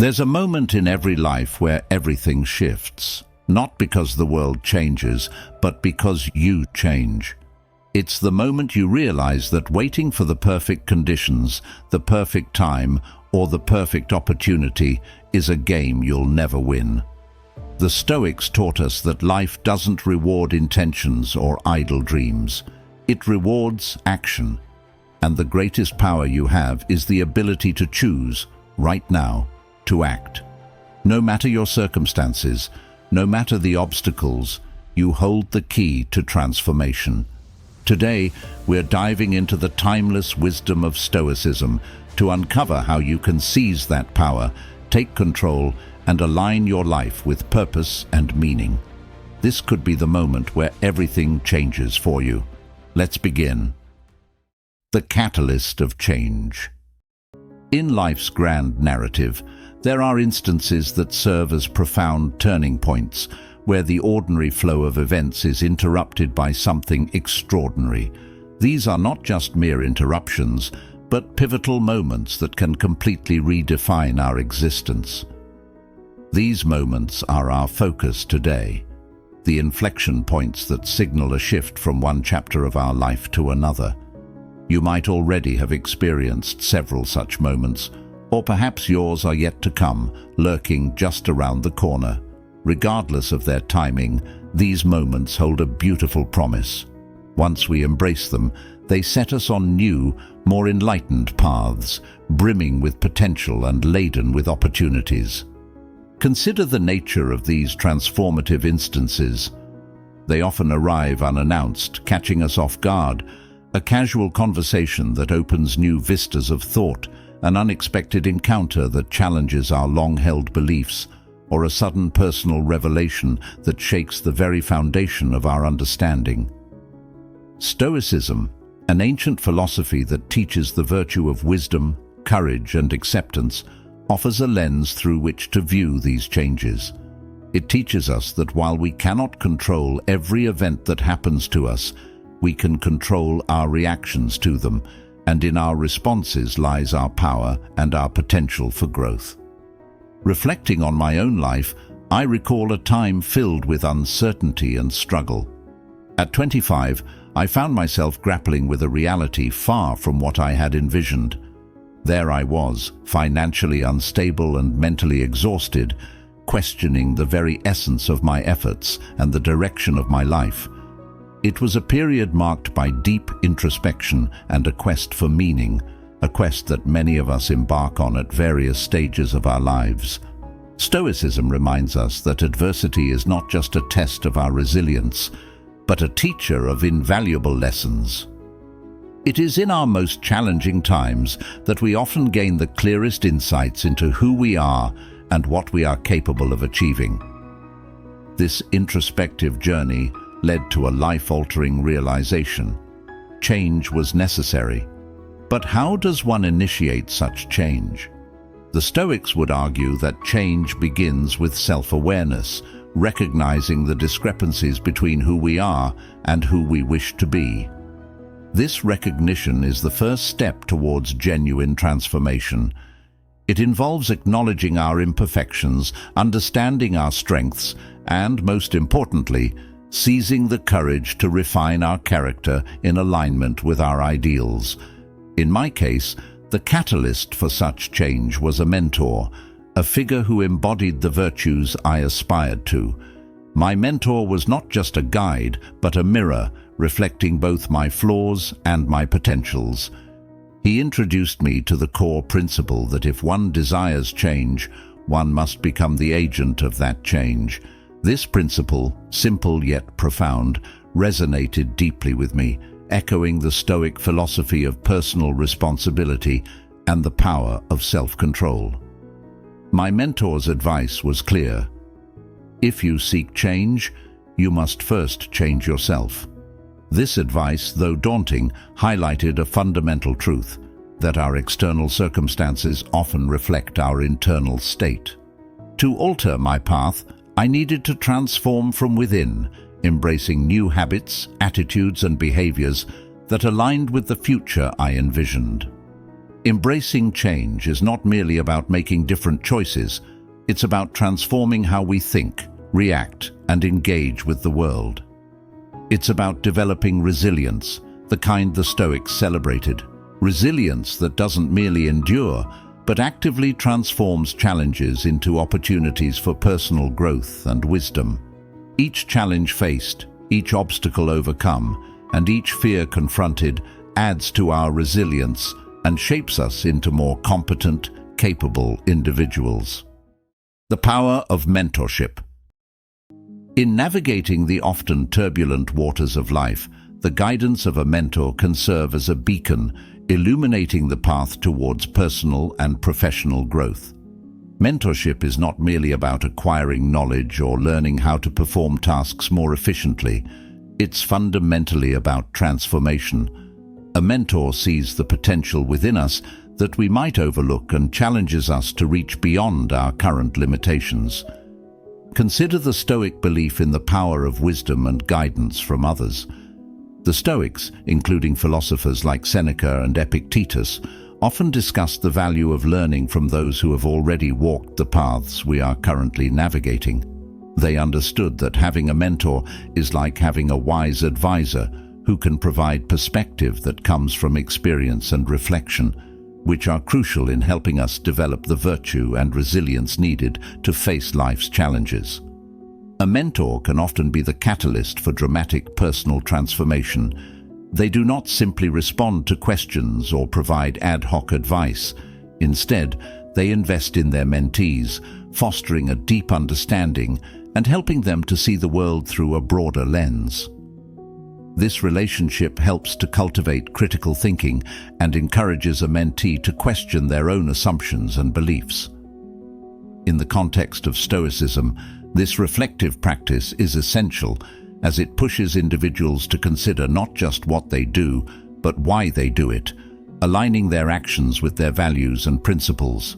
There's a moment in every life where everything shifts, not because the world changes, but because you change. It's the moment you realize that waiting for the perfect conditions, the perfect time, or the perfect opportunity is a game you'll never win. The Stoics taught us that life doesn't reward intentions or idle dreams. It rewards action. And the greatest power you have is the ability to choose, right now, to act. No matter your circumstances, no matter the obstacles, you hold the key to transformation. Today, we're diving into the timeless wisdom of Stoicism to uncover how you can seize that power, take control, and align your life with purpose and meaning. This could be the moment where everything changes for you. Let's begin. The catalyst of change. In life's grand narrative, there are instances that serve as profound turning points, where the ordinary flow of events is interrupted by something extraordinary. These are not just mere interruptions, but pivotal moments that can completely redefine our existence. These moments are our focus today, the inflection points that signal a shift from one chapter of our life to another. You might already have experienced several such moments, or perhaps yours are yet to come, lurking just around the corner. Regardless of their timing, these moments hold a beautiful promise. Once we embrace them, they set us on new, more enlightened paths, brimming with potential and laden with opportunities. Consider the nature of these transformative instances. They often arrive unannounced, catching us off guard, a casual conversation that opens new vistas of thought, an unexpected encounter that challenges our long-held beliefs, or a sudden personal revelation that shakes the very foundation of our understanding. Stoicism, an ancient philosophy that teaches the virtue of wisdom, courage, and acceptance, offers a lens through which to view these changes. It teaches us that while we cannot control every event that happens to us, we can control our reactions to them, and in our responses lies our power and our potential for growth. Reflecting on my own life, I recall a time filled with uncertainty and struggle. At 25, I found myself grappling with a reality far from what I had envisioned. There I was, financially unstable and mentally exhausted, questioning the very essence of my efforts and the direction of my life. It was a period marked by deep introspection and a quest for meaning, a quest that many of us embark on at various stages of our lives. Stoicism reminds us that adversity is not just a test of our resilience, but a teacher of invaluable lessons. It is in our most challenging times that we often gain the clearest insights into who we are and what we are capable of achieving. This introspective journey led to a life-altering realization. Change was necessary. But how does one initiate such change? The Stoics would argue that change begins with self-awareness, recognizing the discrepancies between who we are and who we wish to be. This recognition is the first step towards genuine transformation. It involves acknowledging our imperfections, understanding our strengths, and, most importantly, seizing the courage to refine our character in alignment with our ideals. In my case, the catalyst for such change was a mentor, a figure who embodied the virtues I aspired to. My mentor was not just a guide, but a mirror, reflecting both my flaws and my potentials. He introduced me to the core principle that if one desires change, one must become the agent of that change. This principle, simple yet profound, resonated deeply with me, echoing the Stoic philosophy of personal responsibility and the power of self-control. My mentor's advice was clear. If you seek change, you must first change yourself. This advice, though daunting, highlighted a fundamental truth, that our external circumstances often reflect our internal state. To alter my path, I needed to transform from within, embracing new habits, attitudes, and behaviors that aligned with the future I envisioned. Embracing change is not merely about making different choices, it's about transforming how we think, react, and engage with the world. It's about developing resilience, the kind the Stoics celebrated. Resilience that doesn't merely endure, but actively transforms challenges into opportunities for personal growth and wisdom. Each challenge faced, each obstacle overcome, and each fear confronted adds to our resilience and shapes us into more competent, capable individuals. The power of mentorship. In navigating the often turbulent waters of life, the guidance of a mentor can serve as a beacon, illuminating the path towards personal and professional growth. Mentorship is not merely about acquiring knowledge or learning how to perform tasks more efficiently. It's fundamentally about transformation. A mentor sees the potential within us that we might overlook and challenges us to reach beyond our current limitations. Consider the Stoic belief in the power of wisdom and guidance from others. The Stoics, including philosophers like Seneca and Epictetus, often discussed the value of learning from those who have already walked the paths we are currently navigating. They understood that having a mentor is like having a wise advisor who can provide perspective that comes from experience and reflection, which are crucial in helping us develop the virtue and resilience needed to face life's challenges. A mentor can often be the catalyst for dramatic personal transformation. They do not simply respond to questions or provide ad hoc advice. Instead, they invest in their mentees, fostering a deep understanding and helping them to see the world through a broader lens. This relationship helps to cultivate critical thinking and encourages a mentee to question their own assumptions and beliefs. In the context of Stoicism, this reflective practice is essential as it pushes individuals to consider not just what they do, but why they do it, aligning their actions with their values and principles.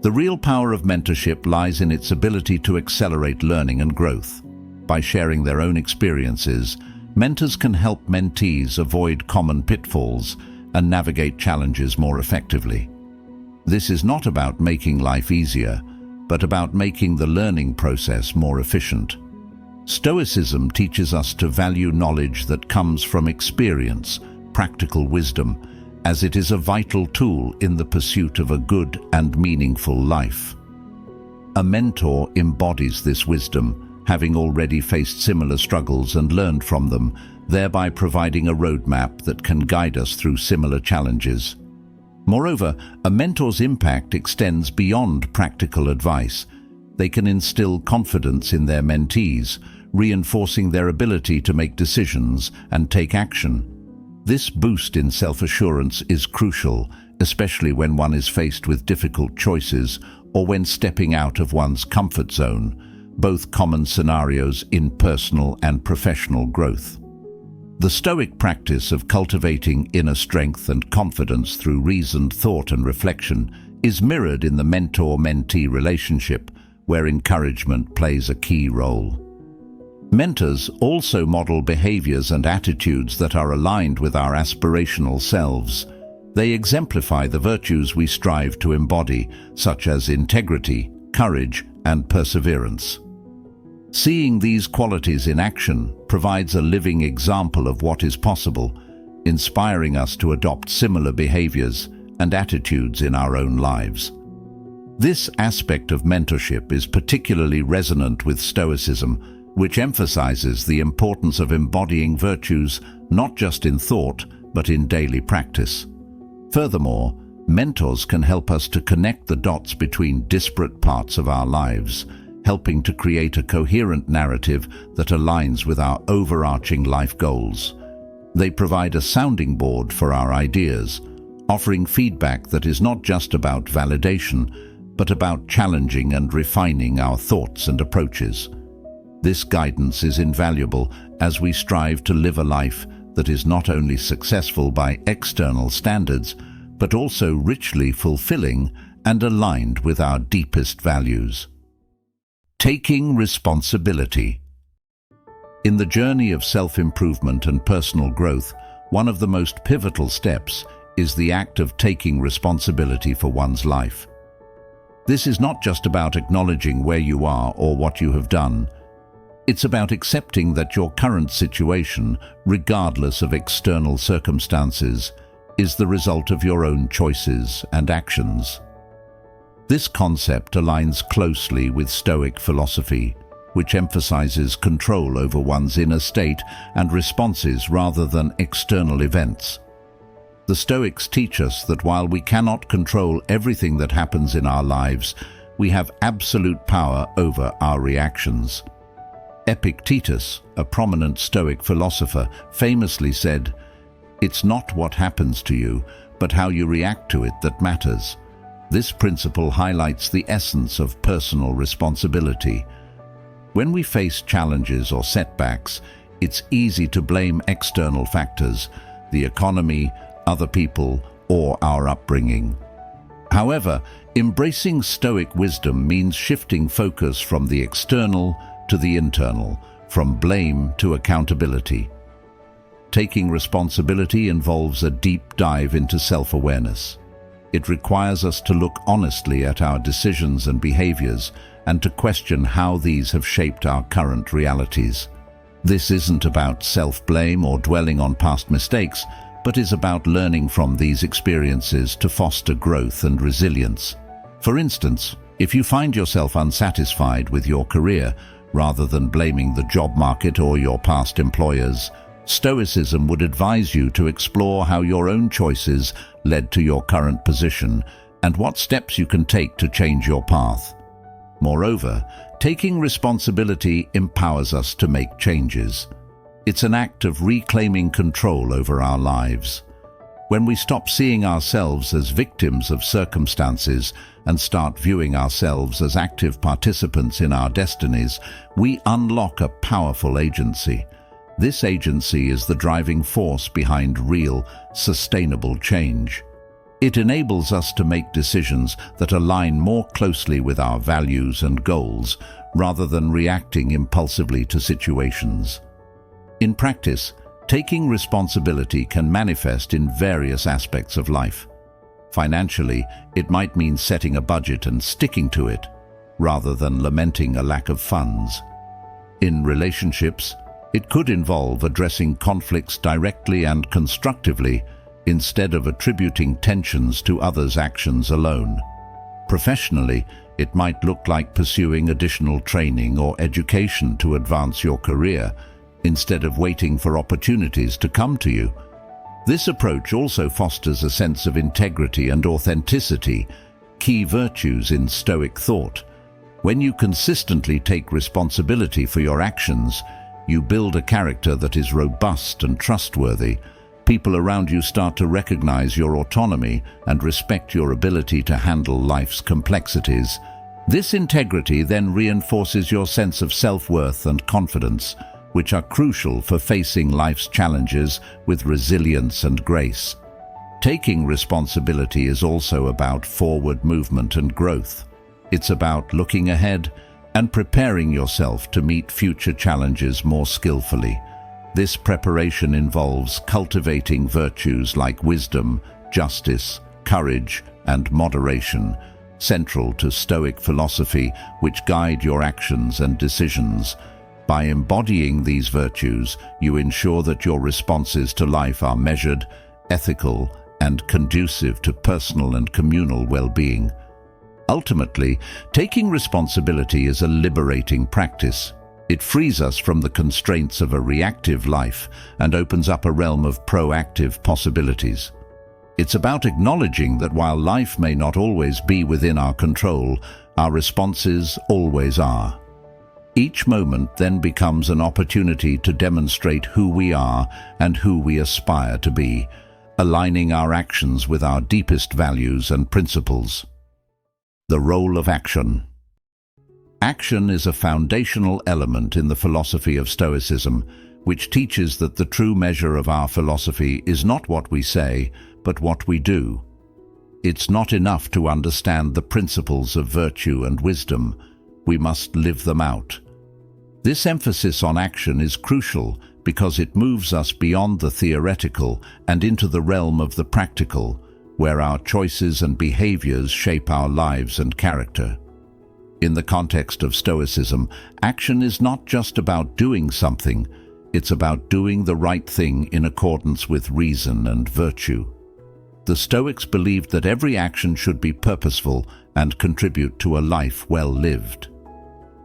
The real power of mentorship lies in its ability to accelerate learning and growth. By sharing their own experiences, mentors can help mentees avoid common pitfalls and navigate challenges more effectively. This is not about making life easier, but about making the learning process more efficient. Stoicism teaches us to value knowledge that comes from experience, practical wisdom, as it is a vital tool in the pursuit of a good and meaningful life. A mentor embodies this wisdom, having already faced similar struggles and learned from them, thereby providing a roadmap that can guide us through similar challenges. Moreover, a mentor's impact extends beyond practical advice. They can instill confidence in their mentees, reinforcing their ability to make decisions and take action. This boost in self-assurance is crucial, especially when one is faced with difficult choices or when stepping out of one's comfort zone, both common scenarios in personal and professional growth. The Stoic practice of cultivating inner strength and confidence through reasoned thought and reflection is mirrored in the mentor-mentee relationship, where encouragement plays a key role. Mentors also model behaviors and attitudes that are aligned with our aspirational selves. They exemplify the virtues we strive to embody, such as integrity, courage, and perseverance. Seeing these qualities in action provides a living example of what is possible, inspiring us to adopt similar behaviors and attitudes in our own lives. This aspect of mentorship is particularly resonant with Stoicism, which emphasizes the importance of embodying virtues not just in thought, but in daily practice. Furthermore, mentors can help us to connect the dots between disparate parts of our lives, helping to create a coherent narrative that aligns with our overarching life goals. They provide a sounding board for our ideas, offering feedback that is not just about validation, but about challenging and refining our thoughts and approaches. This guidance is invaluable as we strive to live a life that is not only successful by external standards, but also richly fulfilling and aligned with our deepest values. Taking responsibility. In the journey of self-improvement and personal growth, one of the most pivotal steps is the act of taking responsibility for one's life. This is not just about acknowledging where you are or what you have done. It's about accepting that your current situation, regardless of external circumstances, is the result of your own choices and actions. This concept aligns closely with Stoic philosophy, which emphasizes control over one's inner state and responses rather than external events. The Stoics teach us that while we cannot control everything that happens in our lives, we have absolute power over our reactions. Epictetus, a prominent Stoic philosopher, famously said, "It's not what happens to you, but how you react to it that matters." This principle highlights the essence of personal responsibility. When we face challenges or setbacks, it's easy to blame external factors, the economy, other people, or our upbringing. However, embracing Stoic wisdom means shifting focus from the external to the internal, from blame to accountability. Taking responsibility involves a deep dive into self-awareness. It requires us to look honestly at our decisions and behaviors and to question how these have shaped our current realities. This isn't about self-blame or dwelling on past mistakes, but is about learning from these experiences to foster growth and resilience. For instance, if you find yourself unsatisfied with your career, rather than blaming the job market or your past employers, Stoicism would advise you to explore how your own choices led to your current position and what steps you can take to change your path. Moreover, taking responsibility empowers us to make changes. It's an act of reclaiming control over our lives. When we stop seeing ourselves as victims of circumstances and start viewing ourselves as active participants in our destinies, we unlock a powerful agency. This agency is the driving force behind real, sustainable change. It enables us to make decisions that align more closely with our values and goals, rather than reacting impulsively to situations. In practice, taking responsibility can manifest in various aspects of life. Financially, it might mean setting a budget and sticking to it, rather than lamenting a lack of funds. In relationships, it could involve addressing conflicts directly and constructively, instead of attributing tensions to others' actions alone. Professionally, it might look like pursuing additional training or education to advance your career, instead of waiting for opportunities to come to you. This approach also fosters a sense of integrity and authenticity, key virtues in Stoic thought. When you consistently take responsibility for your actions, you build a character that is robust and trustworthy. People around you start to recognize your autonomy and respect your ability to handle life's complexities. This integrity then reinforces your sense of self-worth and confidence, which are crucial for facing life's challenges with resilience and grace. Taking responsibility is also about forward movement and growth. It's about looking ahead and preparing yourself to meet future challenges more skillfully. This preparation involves cultivating virtues like wisdom, justice, courage, and moderation, central to Stoic philosophy, which guide your actions and decisions. By embodying these virtues, you ensure that your responses to life are measured, ethical, and conducive to personal and communal well-being. Ultimately, taking responsibility is a liberating practice. It frees us from the constraints of a reactive life and opens up a realm of proactive possibilities. It's about acknowledging that while life may not always be within our control, our responses always are. Each moment then becomes an opportunity to demonstrate who we are and who we aspire to be, aligning our actions with our deepest values and principles. The role of action. Action is a foundational element in the philosophy of Stoicism, which teaches that the true measure of our philosophy is not what we say, but what we do. It's not enough to understand the principles of virtue and wisdom. We must live them out. This emphasis on action is crucial because it moves us beyond the theoretical and into the realm of the practical, where our choices and behaviors shape our lives and character. In the context of Stoicism, action is not just about doing something, it's about doing the right thing in accordance with reason and virtue. The Stoics believed that every action should be purposeful and contribute to a life well lived.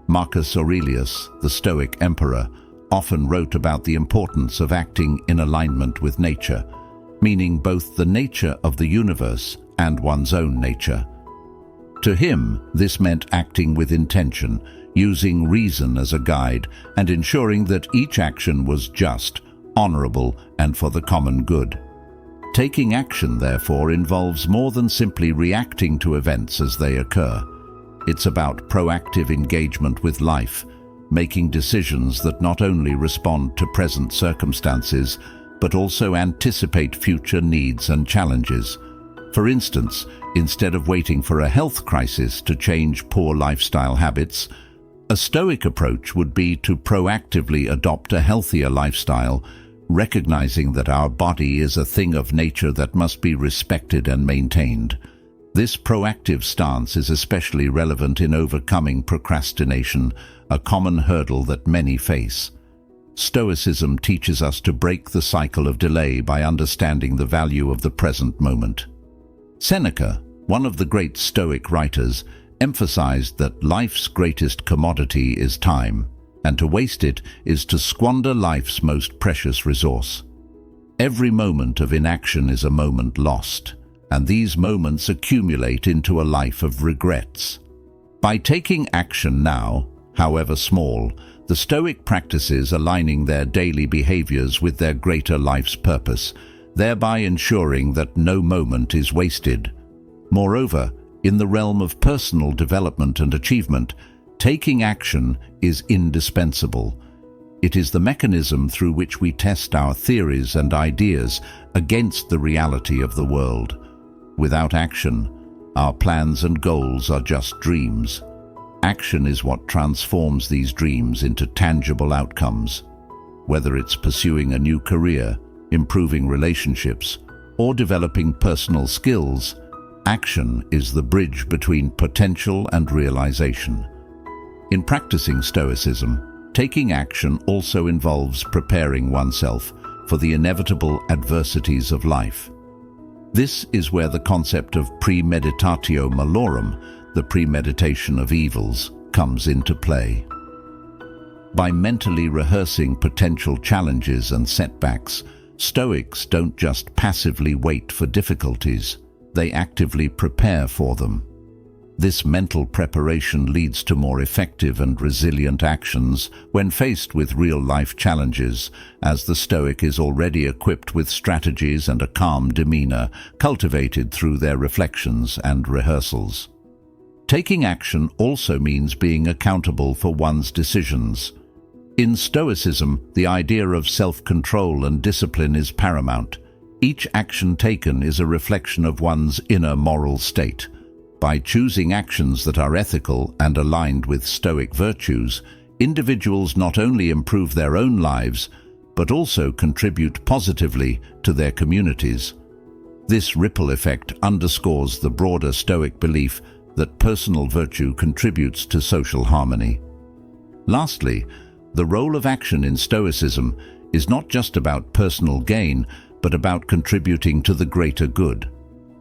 Marcus Aurelius, the Stoic emperor, often wrote about the importance of acting in alignment with nature, meaning both the nature of the universe and one's own nature. To him, this meant acting with intention, using reason as a guide, and ensuring that each action was just, honorable, and for the common good. Taking action, therefore, involves more than simply reacting to events as they occur. It's about proactive engagement with life, making decisions that not only respond to present circumstances, but also anticipate future needs and challenges. For instance, instead of waiting for a health crisis to change poor lifestyle habits, a Stoic approach would be to proactively adopt a healthier lifestyle, recognizing that our body is a thing of nature that must be respected and maintained. This proactive stance is especially relevant in overcoming procrastination, a common hurdle that many face. Stoicism teaches us to break the cycle of delay by understanding the value of the present moment. Seneca, one of the great Stoic writers, emphasized that life's greatest commodity is time, and to waste it is to squander life's most precious resource. Every moment of inaction is a moment lost, and these moments accumulate into a life of regrets. By taking action now, however small, the Stoic practices aligning their daily behaviors with their greater life's purpose, thereby ensuring that no moment is wasted. Moreover, in the realm of personal development and achievement, taking action is indispensable. It is the mechanism through which we test our theories and ideas against the reality of the world. Without action, our plans and goals are just dreams. Action is what transforms these dreams into tangible outcomes. Whether it's pursuing a new career, improving relationships, or developing personal skills, action is the bridge between potential and realization. In practicing Stoicism, taking action also involves preparing oneself for the inevitable adversities of life. This is where the concept of premeditatio malorum, the premeditation of evils, comes into play. By mentally rehearsing potential challenges and setbacks, Stoics don't just passively wait for difficulties, they actively prepare for them. This mental preparation leads to more effective and resilient actions when faced with real-life challenges, as the Stoic is already equipped with strategies and a calm demeanor cultivated through their reflections and rehearsals. Taking action also means being accountable for one's decisions. In Stoicism, the idea of self-control and discipline is paramount. Each action taken is a reflection of one's inner moral state. By choosing actions that are ethical and aligned with Stoic virtues, individuals not only improve their own lives, but also contribute positively to their communities. This ripple effect underscores the broader Stoic belief that personal virtue contributes to social harmony. Lastly, the role of action in Stoicism is not just about personal gain, but about contributing to the greater good.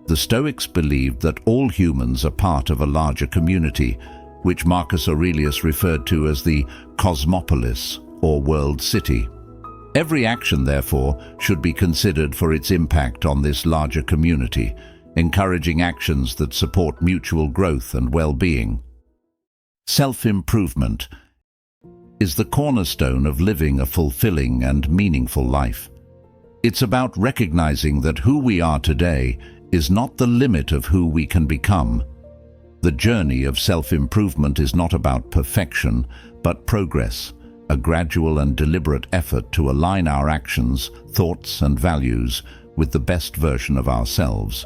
The Stoics believed that all humans are part of a larger community, which Marcus Aurelius referred to as the cosmopolis, or world city. Every action, therefore, should be considered for its impact on this larger community, encouraging actions that support mutual growth and well-being. Self-improvement is the cornerstone of living a fulfilling and meaningful life. It's about recognizing that who we are today is not the limit of who we can become. The journey of self-improvement is not about perfection, but progress, a gradual and deliberate effort to align our actions, thoughts, and values with the best version of ourselves.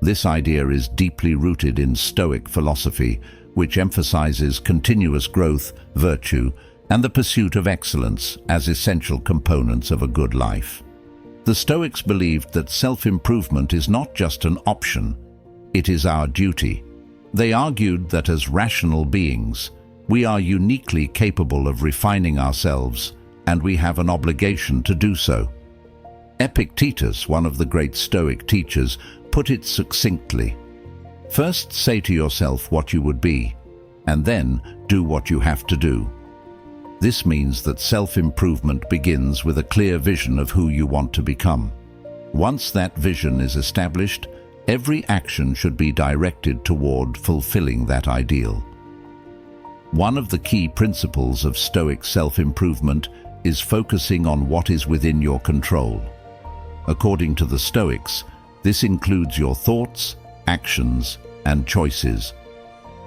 This idea is deeply rooted in Stoic philosophy, which emphasizes continuous growth, virtue, and the pursuit of excellence as essential components of a good life. The Stoics believed that self-improvement is not just an option, it is our duty. They argued that as rational beings, we are uniquely capable of refining ourselves, and we have an obligation to do so. Epictetus, one of the great Stoic teachers, put it succinctly: "First say to yourself what you would be, and then do what you have to do." This means that self-improvement begins with a clear vision of who you want to become. Once that vision is established, every action should be directed toward fulfilling that ideal. One of the key principles of Stoic self-improvement is focusing on what is within your control. According to the Stoics, this includes your thoughts, actions, and choices.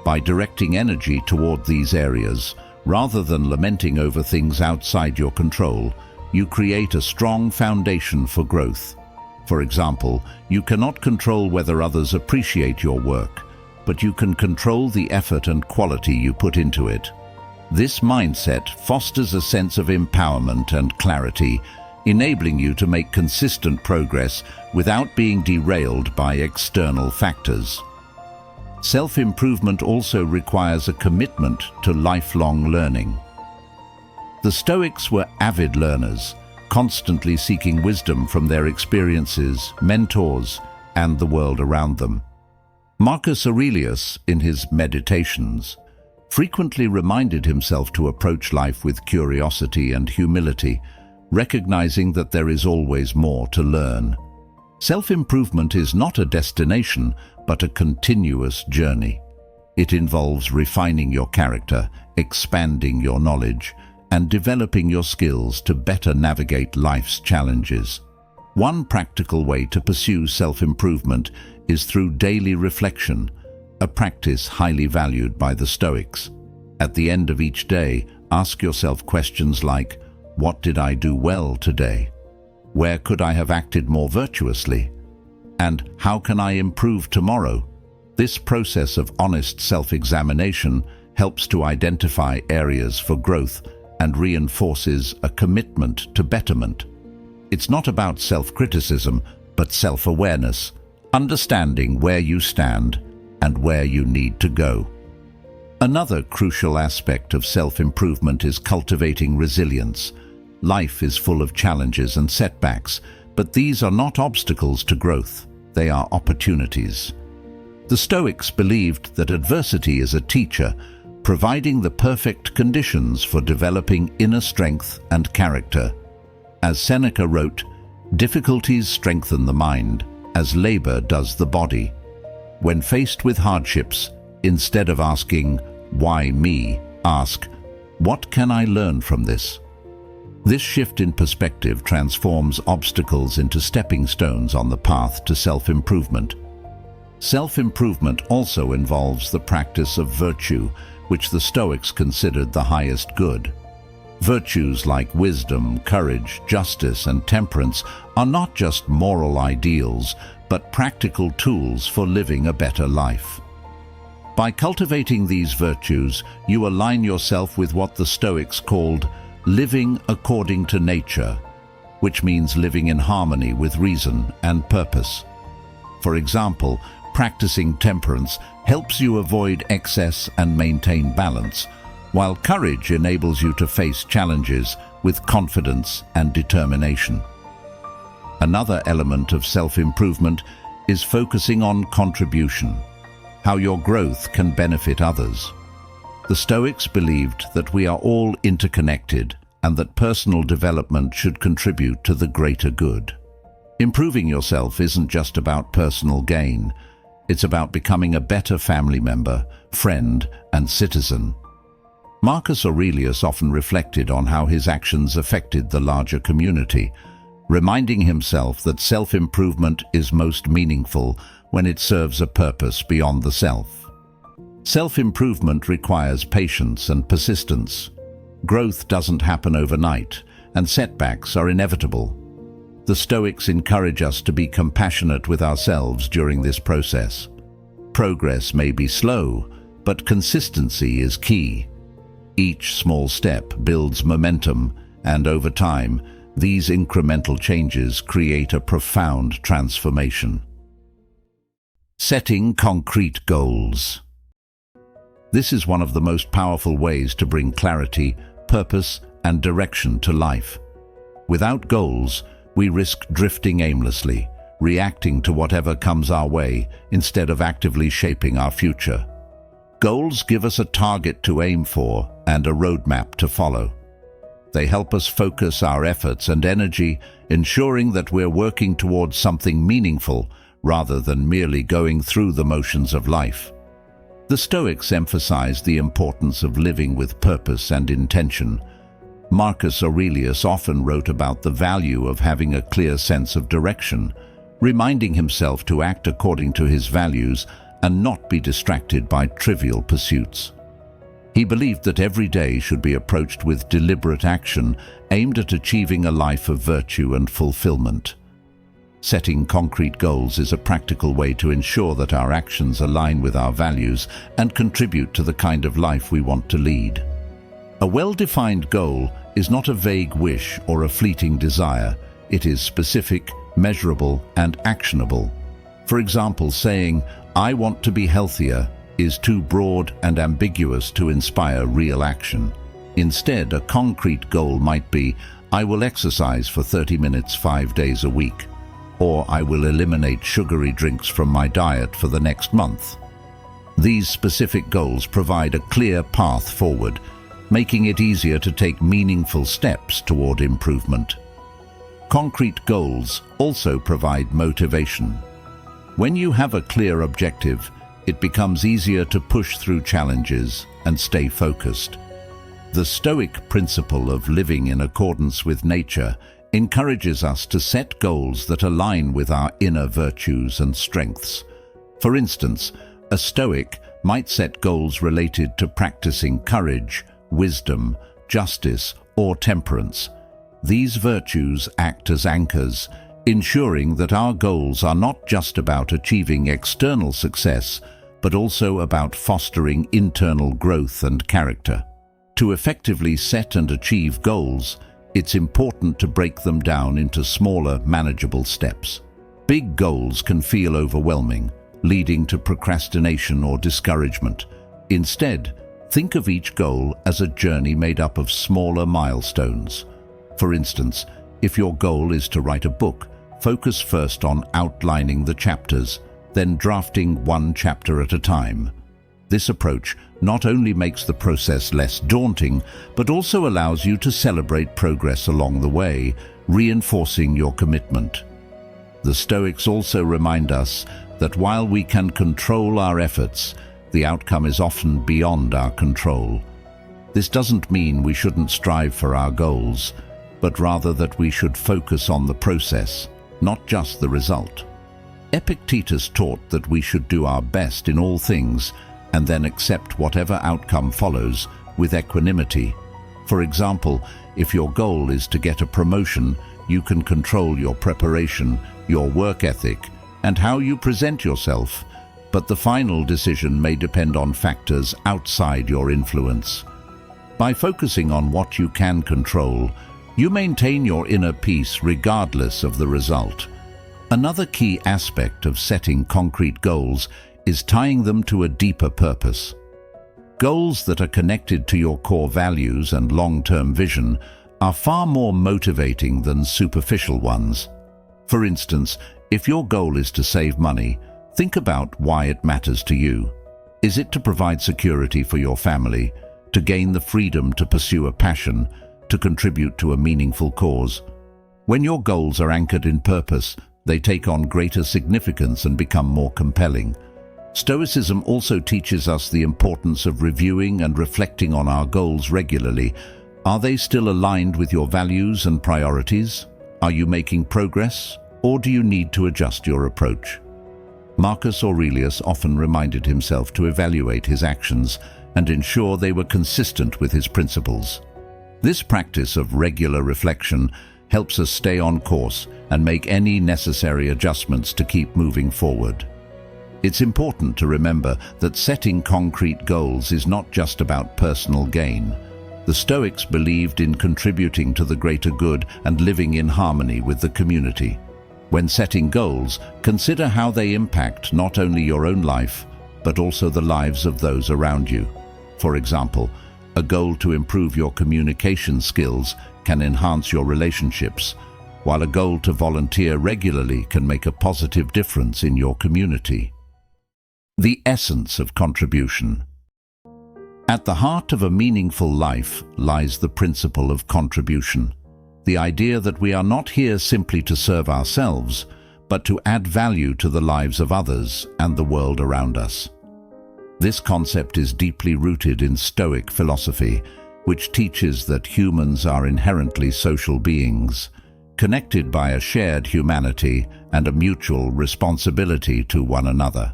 By directing energy toward these areas, rather than lamenting over things outside your control, you create a strong foundation for growth. For example, you cannot control whether others appreciate your work, but you can control the effort and quality you put into it. This mindset fosters a sense of empowerment and clarity, enabling you to make consistent progress without being derailed by external factors. Self-improvement also requires a commitment to lifelong learning. The Stoics were avid learners, constantly seeking wisdom from their experiences, mentors, and the world around them. Marcus Aurelius, in his Meditations, frequently reminded himself to approach life with curiosity and humility, recognizing that there is always more to learn. Self-improvement is not a destination, but a continuous journey. It involves refining your character, expanding your knowledge, and developing your skills to better navigate life's challenges. One practical way to pursue self-improvement is through daily reflection, a practice highly valued by the Stoics. At the end of each day, ask yourself questions like, "What did I do well today? Where could I have acted more virtuously? And how can I improve tomorrow?" This process of honest self-examination helps to identify areas for growth and reinforces a commitment to betterment. It's not about self-criticism, but self-awareness, understanding where you stand and where you need to go. Another crucial aspect of self-improvement is cultivating resilience. Life is full of challenges and setbacks, but these are not obstacles to growth, they are opportunities. The Stoics believed that adversity is a teacher, providing the perfect conditions for developing inner strength and character. As Seneca wrote, "Difficulties strengthen the mind, as labor does the body." When faced with hardships, instead of asking, "Why me?" ask, "What can I learn from this?" This shift in perspective transforms obstacles into stepping stones on the path to self-improvement. Self-improvement also involves the practice of virtue, which the Stoics considered the highest good. Virtues like wisdom, courage, justice, and temperance are not just moral ideals, but practical tools for living a better life. By cultivating these virtues, you align yourself with what the Stoics called living according to nature, which means living in harmony with reason and purpose. For example, practicing temperance helps you avoid excess and maintain balance, while courage enables you to face challenges with confidence and determination. Another element of self-improvement is focusing on contribution, how your growth can benefit others. The Stoics believed that we are all interconnected and that personal development should contribute to the greater good. Improving yourself isn't just about personal gain, it's about becoming a better family member, friend, and citizen. Marcus Aurelius often reflected on how his actions affected the larger community, reminding himself that self-improvement is most meaningful when it serves a purpose beyond the self. Self-improvement requires patience and persistence. Growth doesn't happen overnight, and setbacks are inevitable. The Stoics encourage us to be compassionate with ourselves during this process. Progress may be slow, but consistency is key. Each small step builds momentum, and over time, these incremental changes create a profound transformation. Setting concrete goals. This is one of the most powerful ways to bring clarity, purpose, and direction to life. Without goals, we risk drifting aimlessly, reacting to whatever comes our way instead of actively shaping our future. Goals give us a target to aim for and a roadmap to follow. They help us focus our efforts and energy, ensuring that we're working towards something meaningful rather than merely going through the motions of life. The Stoics emphasized the importance of living with purpose and intention. Marcus Aurelius often wrote about the value of having a clear sense of direction, reminding himself to act according to his values and not be distracted by trivial pursuits. He believed that every day should be approached with deliberate action aimed at achieving a life of virtue and fulfillment. Setting concrete goals is a practical way to ensure that our actions align with our values and contribute to the kind of life we want to lead. A well-defined goal is not a vague wish or a fleeting desire. It is specific, measurable, and actionable. For example, saying, "I want to be healthier," is too broad and ambiguous to inspire real action. Instead, a concrete goal might be, "I will exercise for 30 minutes 5 days a week," or "I will eliminate sugary drinks from my diet for the next month." These specific goals provide a clear path forward, making it easier to take meaningful steps toward improvement. Concrete goals also provide motivation. When you have a clear objective, it becomes easier to push through challenges and stay focused. The Stoic principle of living in accordance with nature encourages us to set goals that align with our inner virtues and strengths. For instance, a Stoic might set goals related to practicing courage, wisdom, justice, or temperance. These virtues act as anchors, ensuring that our goals are not just about achieving external success, but also about fostering internal growth and character. To effectively set and achieve goals, it's important to break them down into smaller, manageable steps. Big goals can feel overwhelming, leading to procrastination or discouragement. Instead, think of each goal as a journey made up of smaller milestones. For instance, if your goal is to write a book, focus first on outlining the chapters, then drafting one chapter at a time. This approach not only makes the process less daunting, but also allows you to celebrate progress along the way, reinforcing your commitment. The Stoics also remind us that while we can control our efforts, the outcome is often beyond our control. This doesn't mean we shouldn't strive for our goals, but rather that we should focus on the process, not just the result. Epictetus taught that we should do our best in all things and then accept whatever outcome follows with equanimity. For example, if your goal is to get a promotion, you can control your preparation, your work ethic, and how you present yourself, but the final decision may depend on factors outside your influence. By focusing on what you can control, you maintain your inner peace regardless of the result. Another key aspect of setting concrete goals is tying them to a deeper purpose. Goals that are connected to your core values and long-term vision are far more motivating than superficial ones. For instance, if your goal is to save money, think about why it matters to you. Is it to provide security for your family, to gain the freedom to pursue a passion, to contribute to a meaningful cause? When your goals are anchored in purpose, they take on greater significance and become more compelling. Stoicism also teaches us the importance of reviewing and reflecting on our goals regularly. Are they still aligned with your values and priorities? Are you making progress, or do you need to adjust your approach? Marcus Aurelius often reminded himself to evaluate his actions and ensure they were consistent with his principles. This practice of regular reflection helps us stay on course and make any necessary adjustments to keep moving forward. It's important to remember that setting concrete goals is not just about personal gain. The Stoics believed in contributing to the greater good and living in harmony with the community. When setting goals, consider how they impact not only your own life, but also the lives of those around you. For example, a goal to improve your communication skills can enhance your relationships, while a goal to volunteer regularly can make a positive difference in your community. The essence of contribution. At the heart of a meaningful life lies the principle of contribution, the idea that we are not here simply to serve ourselves, but to add value to the lives of others and the world around us. This concept is deeply rooted in Stoic philosophy, which teaches that humans are inherently social beings, connected by a shared humanity and a mutual responsibility to one another.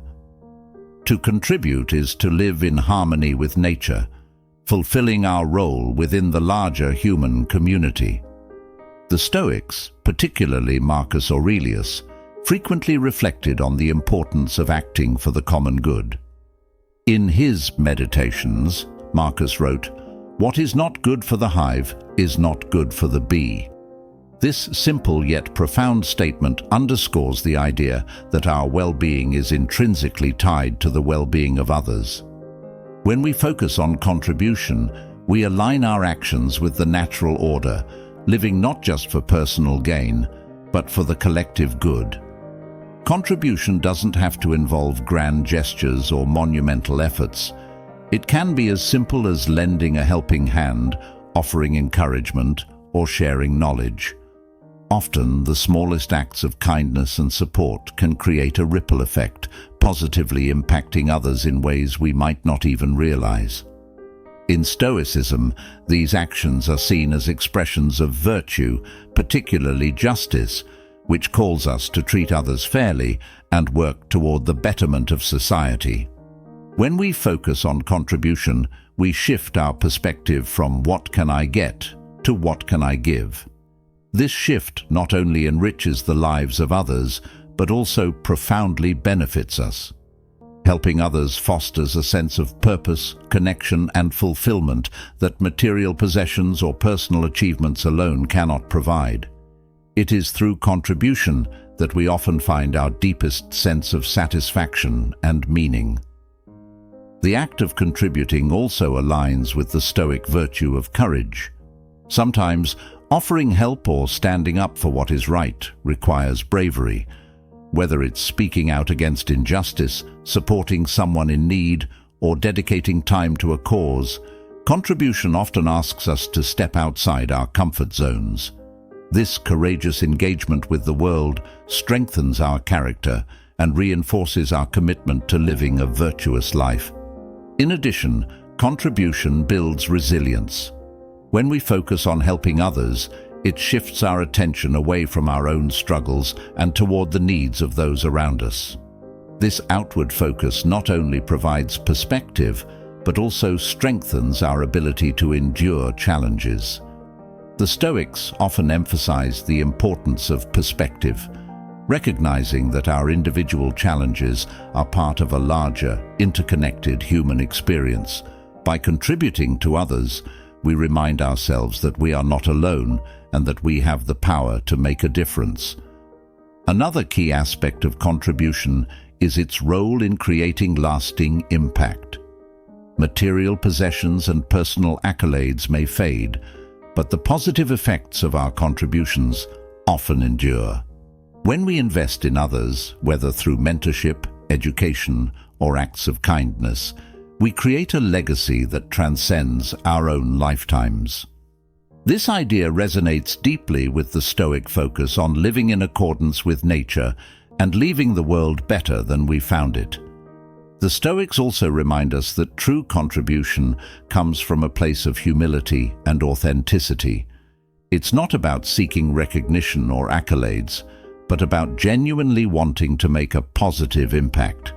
To contribute is to live in harmony with nature, fulfilling our role within the larger human community. The Stoics, particularly Marcus Aurelius, frequently reflected on the importance of acting for the common good. In his Meditations, Marcus wrote, "What is not good for the hive is not good for the bee." This simple yet profound statement underscores the idea that our well-being is intrinsically tied to the well-being of others. When we focus on contribution, we align our actions with the natural order, living not just for personal gain, but for the collective good. Contribution doesn't have to involve grand gestures or monumental efforts. It can be as simple as lending a helping hand, offering encouragement, or sharing knowledge. Often, the smallest acts of kindness and support can create a ripple effect, positively impacting others in ways we might not even realize. In Stoicism, these actions are seen as expressions of virtue, particularly justice, which calls us to treat others fairly and work toward the betterment of society. When we focus on contribution, we shift our perspective from "what can I get" to "what can I give?" This shift not only enriches the lives of others, but also profoundly benefits us. Helping others fosters a sense of purpose, connection, and fulfillment that material possessions or personal achievements alone cannot provide. It is through contribution that we often find our deepest sense of satisfaction and meaning. The act of contributing also aligns with the Stoic virtue of courage. Sometimes, offering help or standing up for what is right requires bravery. Whether it's speaking out against injustice, supporting someone in need, or dedicating time to a cause, contribution often asks us to step outside our comfort zones. This courageous engagement with the world strengthens our character and reinforces our commitment to living a virtuous life. In addition, contribution builds resilience. When we focus on helping others, it shifts our attention away from our own struggles and toward the needs of those around us. This outward focus not only provides perspective, but also strengthens our ability to endure challenges. The Stoics often emphasize the importance of perspective, recognizing that our individual challenges are part of a larger, interconnected human experience. By contributing to others, we remind ourselves that we are not alone and that we have the power to make a difference. Another key aspect of contribution is its role in creating lasting impact. Material possessions and personal accolades may fade, but the positive effects of our contributions often endure. When we invest in others, whether through mentorship, education, or acts of kindness, we create a legacy that transcends our own lifetimes. This idea resonates deeply with the Stoic focus on living in accordance with nature and leaving the world better than we found it. The Stoics also remind us that true contribution comes from a place of humility and authenticity. It's not about seeking recognition or accolades, but about genuinely wanting to make a positive impact.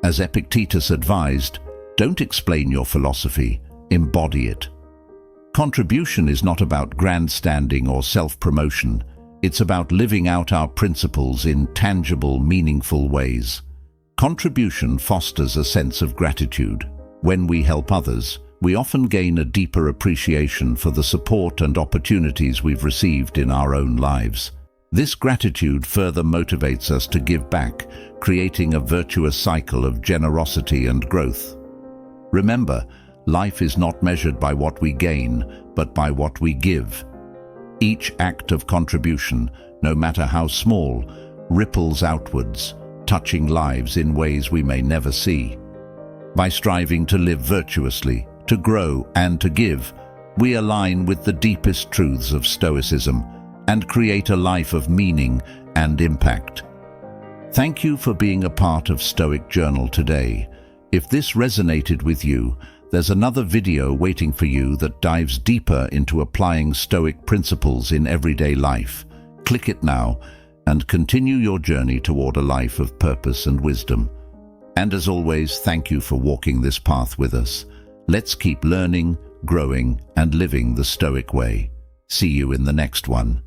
As Epictetus advised, don't explain your philosophy, embody it. Contribution is not about grandstanding or self-promotion. It's about living out our principles in tangible, meaningful ways. Contribution fosters a sense of gratitude. When we help others, we often gain a deeper appreciation for the support and opportunities we've received in our own lives. This gratitude further motivates us to give back, creating a virtuous cycle of generosity and growth. Remember, life is not measured by what we gain, but by what we give. Each act of contribution, no matter how small, ripples outwards, touching lives in ways we may never see. By striving to live virtuously, to grow and to give, we align with the deepest truths of Stoicism and create a life of meaning and impact. Thank you for being a part of Stoic Journal today. If this resonated with you, there's another video waiting for you that dives deeper into applying Stoic principles in everyday life. Click it now and continue your journey toward a life of purpose and wisdom. And as always, thank you for walking this path with us. Let's keep learning, growing, and living the Stoic way. See you in the next one.